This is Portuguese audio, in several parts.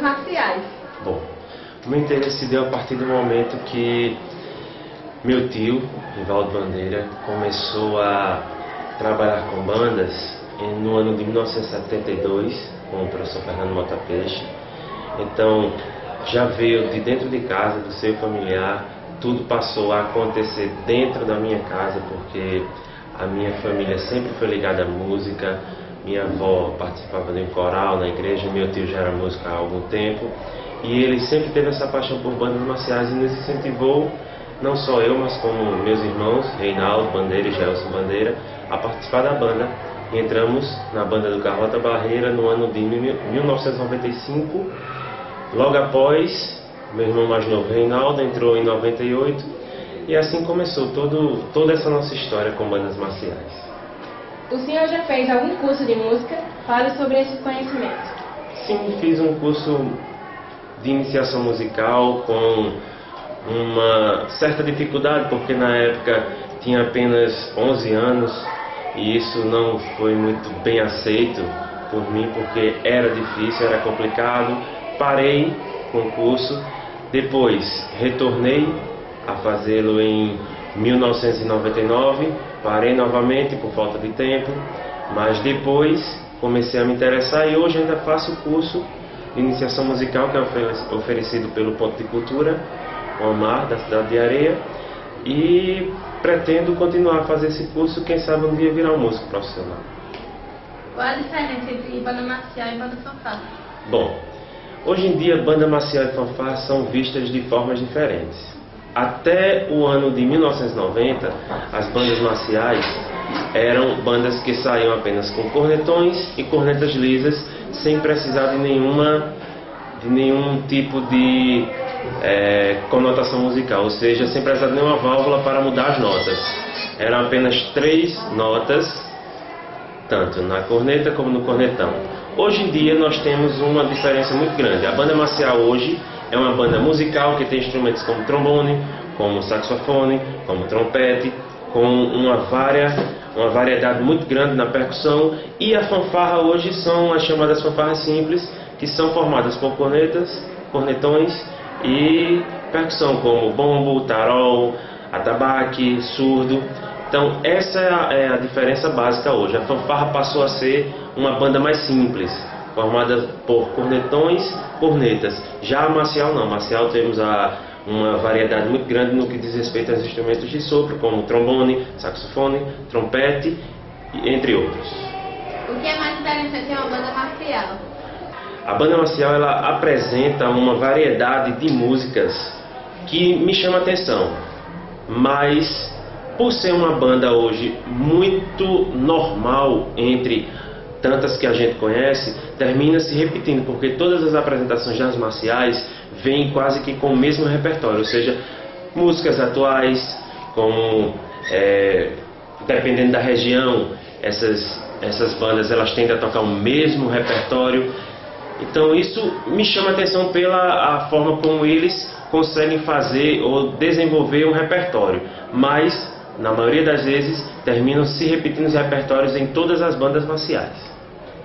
bandas marciais? Bom, o meu interesse se deu a partir do momento que meu tio, Rivaldo Bandeira, começou a trabalhar com bandas no ano de 1972, com o professor Fernando Mota Peixe. Então, já veio de dentro de casa, do seio familiar, tudo passou a acontecer dentro da minha casa, porque a minha família sempre foi ligada à música. Minha avó participava de um coral na igreja, meu tio já era músico há algum tempo, e ele sempre teve essa paixão por bandas marciais e nos incentivou, não só eu, mas como meus irmãos, Reinaldo Bandeira e Gelson Bandeira, a participar da banda. E entramos na banda do Carlota Barreira no ano de 1995. Logo após, meu irmão mais novo, Reinaldo, entrou em 98, e assim começou toda essa nossa história com bandas marciais. O senhor já fez algum curso de música? Fale sobre esse conhecimento. Sim, fiz um curso de iniciação musical com uma certa dificuldade, porque na época tinha apenas 11 anos e isso não foi muito bem aceito por mim, porque era difícil, era complicado. Parei com o curso, depois retornei a fazê-lo em 1999, parei novamente por falta de tempo, mas depois comecei a me interessar e hoje ainda faço o curso de iniciação musical que é oferecido pelo Ponto de Cultura, o Amar, da cidade de Areia, e pretendo continuar a fazer esse curso, quem sabe um dia virar um músico profissional. Qual a diferença entre banda marcial e banda fanfarra? Bom, hoje em dia banda marcial e fanfarra são vistas de formas diferentes. Até o ano de 1990, as bandas marciais eram bandas que saíam apenas com cornetões e cornetas lisas, sem precisar de nenhum tipo de conotação musical, ou seja, sem precisar de nenhuma válvula para mudar as notas. Eram apenas 3 notas, tanto na corneta como no cornetão. Hoje em dia nós temos uma diferença muito grande. A banda marcial hoje é uma banda musical que tem instrumentos como trombone, como saxofone, como trompete, com uma variedade muito grande na percussão. E a fanfarra hoje são as chamadas fanfarras simples, que são formadas por cornetas, cornetões e percussão como bombo, tarol, atabaque, surdo. Então essa é a diferença básica hoje. A fanfarra passou a ser uma banda mais simples, formada por cornetões, cornetas. Já a marcial não. A marcial temos uma variedade muito grande no que diz respeito aos instrumentos de sopro, como trombone, saxofone, trompete, entre outros. O que é mais interessante em uma banda marcial? A banda marcial ela apresenta uma variedade de músicas que me chama a atenção, mas por ser uma banda hoje muito normal entre tantas que a gente conhece, termina se repetindo, porque todas as apresentações das marciais vêm quase que com o mesmo repertório, ou seja, músicas atuais, como dependendo da região, essas bandas elas tendem a tocar o mesmo repertório. Então isso me chama a atenção pela a forma como eles conseguem fazer ou desenvolver um repertório, mas na maioria das vezes terminam se repetindo os repertórios em todas as bandas marciais.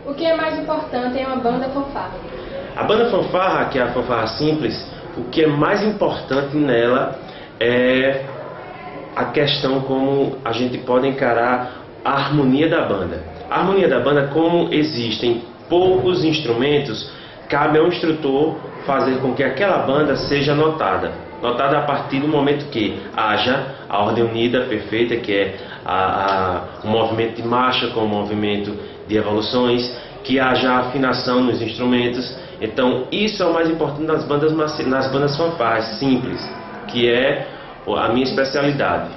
O que é mais importante em uma banda fanfarra? A banda fanfarra, que é a fanfarra simples, o que é mais importante nela é a questão como a gente pode encarar a harmonia da banda. A harmonia da banda, como existem poucos instrumentos, cabe ao instrutor fazer com que aquela banda seja notada a partir do momento que haja a ordem unida perfeita, que é o movimento de marcha com o movimento de evoluções, que haja afinação nos instrumentos. Então isso é o mais importante nas bandas fanfarras simples, que é a minha especialidade.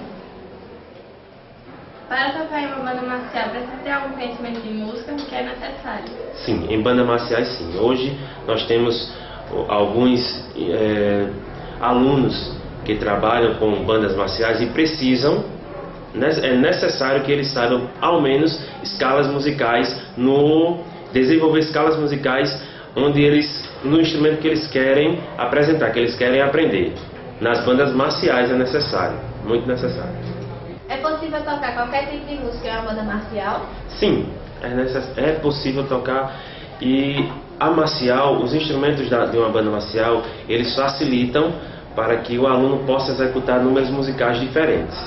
Para tocar em uma banda marcial, precisa ter algum conhecimento de música que é necessário? Sim, em bandas marciais sim. Hoje nós temos alguns alunos que trabalham com bandas marciais e precisam, é necessário que eles saibam ao menos escalas musicais, desenvolver escalas musicais no instrumento que eles querem apresentar, que eles querem aprender. Nas bandas marciais é necessário, muito necessário. É possível tocar qualquer tipo de música em uma banda marcial? Sim, é possível tocar, e a marcial, os instrumentos de uma banda marcial, eles facilitam para que o aluno possa executar números musicais diferentes.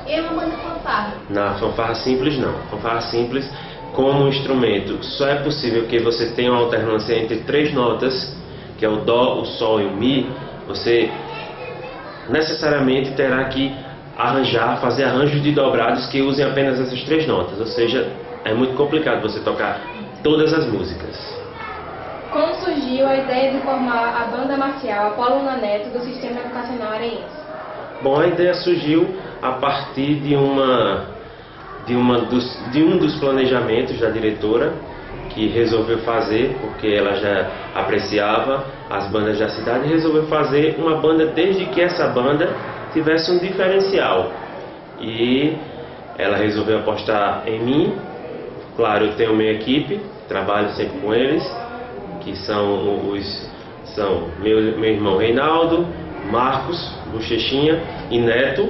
E uma banda fanfarra? Na fanfarra simples não. Fanfarra simples, como instrumento, só é possível que você tenha uma alternância entre 3 notas, que é o Dó, o Sol e o Mi. Você necessariamente terá que fazer arranjos de dobrados que usem apenas essas 3 notas, ou seja, é muito complicado você tocar todas as músicas. Como surgiu a ideia de formar a banda marcial Apolo Luna Neto do Sistema Educacional Areense? Bom, a ideia surgiu a partir de um dos planejamentos da diretora, que resolveu fazer, porque ela já apreciava as bandas da cidade, e resolveu fazer uma banda desde que essa banda tivesse um diferencial. E ela resolveu apostar em mim. Claro, eu tenho minha equipe, trabalho sempre com eles, que são meu irmão Reinaldo, Marcos, Bochechinha e Neto,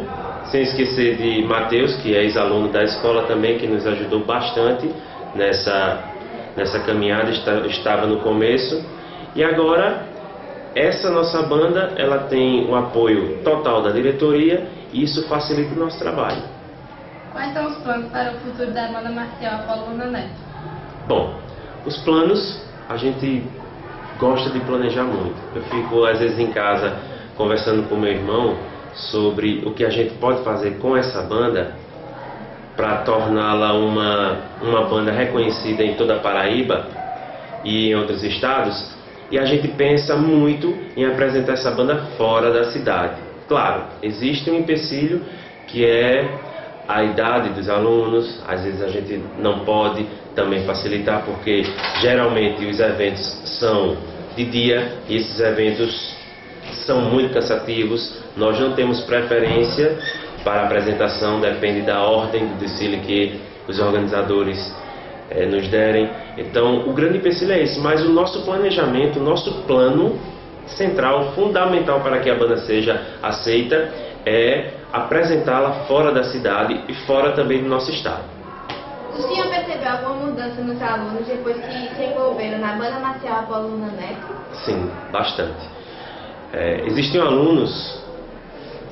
sem esquecer de Matheus, que é ex-aluno da escola também, que nos ajudou bastante nessa caminhada, estava no começo. E agora, essa nossa banda, ela tem o apoio total da diretoria e isso facilita o nosso trabalho. Quais são os planos para o futuro da banda marcial Apolo Luna Neto? Bom, os planos, a gente gosta de planejar muito. Eu fico às vezes em casa conversando com meu irmão sobre o que a gente pode fazer com essa banda para torná-la uma banda reconhecida em toda a Paraíba e em outros estados, e a gente pensa muito em apresentar essa banda fora da cidade. Claro, existe um empecilho que é a idade dos alunos. Às vezes a gente não pode também facilitar, porque geralmente os eventos são de dia e esses eventos são muito cansativos. Nós não temos preferência para a apresentação, depende da ordem do desfile que os organizadores nos derem. Então o grande empecilho é esse, mas o nosso planejamento, o nosso plano central, fundamental para que a banda seja aceita, é apresentá-la fora da cidade e fora também do nosso estado. O senhor percebeu alguma mudança nos alunos depois que se envolveram na banda marcial Apolo Luna Neto? Sim, bastante. Existiam alunos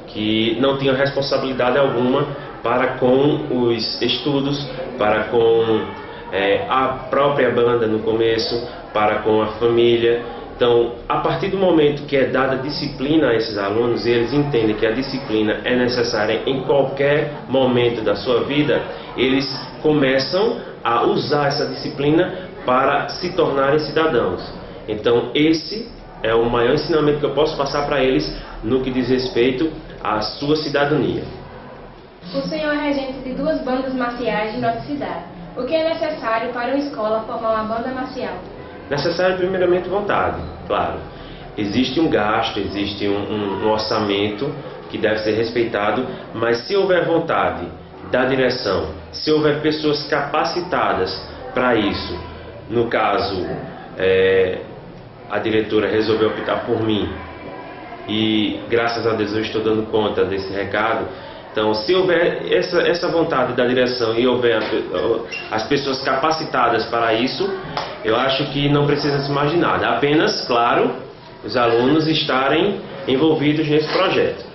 que não tinham responsabilidade alguma para com os estudos, para com a própria banda no começo, para com a família. Então, a partir do momento que é dada disciplina a esses alunos, e eles entendem que a disciplina é necessária em qualquer momento da sua vida, eles começam a usar essa disciplina para se tornarem cidadãos. Então, esse é o maior ensinamento que eu posso passar para eles no que diz respeito à sua cidadania. O senhor é regente de 2 bandas marciais de nossa cidade. O que é necessário para uma escola formar uma banda marcial? Necessário, primeiramente, vontade, claro. Existe um gasto, existe um orçamento que deve ser respeitado, mas se houver vontade da direção, se houver pessoas capacitadas para isso, no caso, a diretora resolveu optar por mim e, graças a Deus, eu estou dando conta desse recado. Então, se houver essa vontade da direção e houver as pessoas capacitadas para isso, eu acho que não precisa se mais de nada. Apenas, claro, os alunos estarem envolvidos nesse projeto.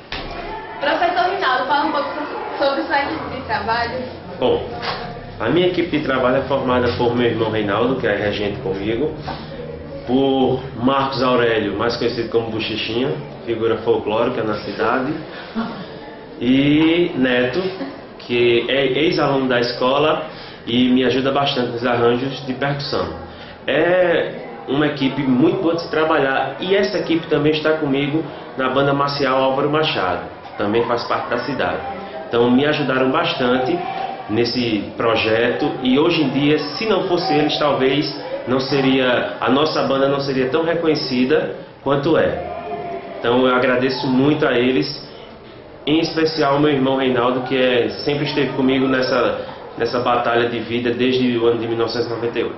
Professor Reinaldo, fala um pouco sobre sua equipe de trabalho. Bom, a minha equipe de trabalho é formada por meu irmão Reinaldo, que é regente comigo, por Marcos Aurélio, mais conhecido como Bochechinha, figura folclórica na cidade, e Neto, que é ex-aluno da escola e me ajuda bastante nos arranjos de percussão. É uma equipe muito boa de se trabalhar, e essa equipe também está comigo na banda marcial Álvaro Machado, também faz parte da cidade. Então me ajudaram bastante nesse projeto, e hoje em dia, se não fosse eles, talvez a nossa banda não seria tão reconhecida quanto é. Então eu agradeço muito a eles, em especial ao meu irmão Reinaldo, que sempre esteve comigo nessa batalha de vida desde o ano de 1998.